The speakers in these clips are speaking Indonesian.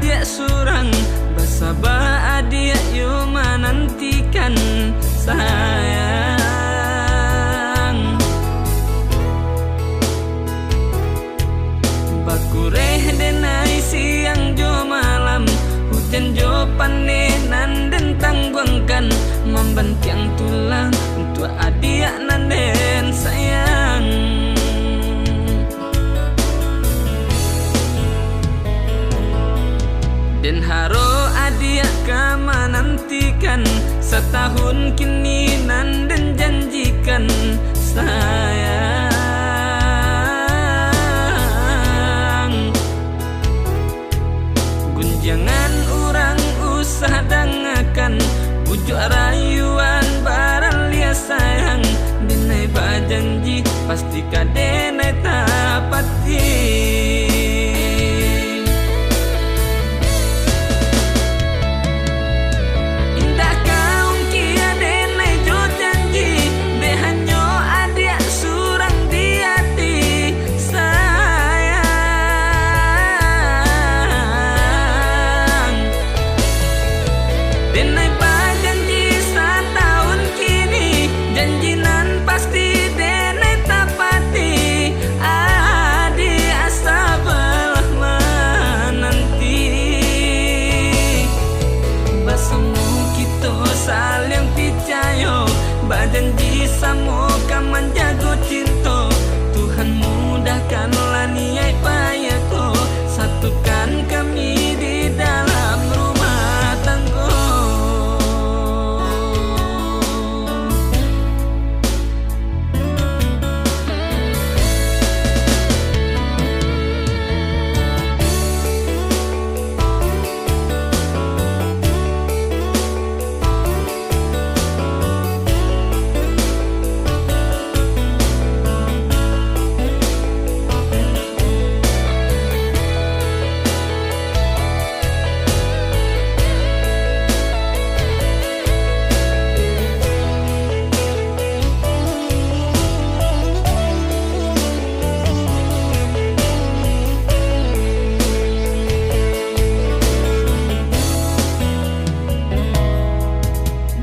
adik surang basabah adik yuk menantikan sayang. Bakureh denai siang jo malam, hujan jo panenan dan tangguangkan, membantiang tulang untuk adik nanden sayang. Dan haro adik kama nantikan, setahun kini nan dan janjikan sayang. Gunjangan orang usah dangakan, pujuk rayuan barang lia sayang. Dinai bajanji pasti kadenai tapati. Denai bajanji setahun kini, janjinan pasti denai tapati. Adi asa belah menanti, basamu kita saling picayo, bajanji samo kaman jago cinta. Tuhan mudahkanlah niat payahku, satukan kami di dalam rumah tangga.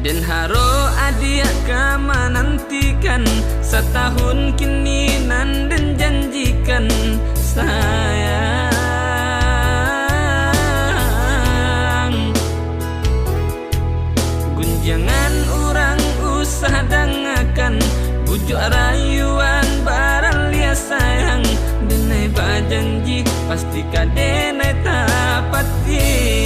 Dan haro adik kama nantikan, setahun kini nan dan janjikan sayang. Gunjangan orang usah dangakan, pujuk rayuan barang lia sayang. Denai bajanji pasti kadenai tapati.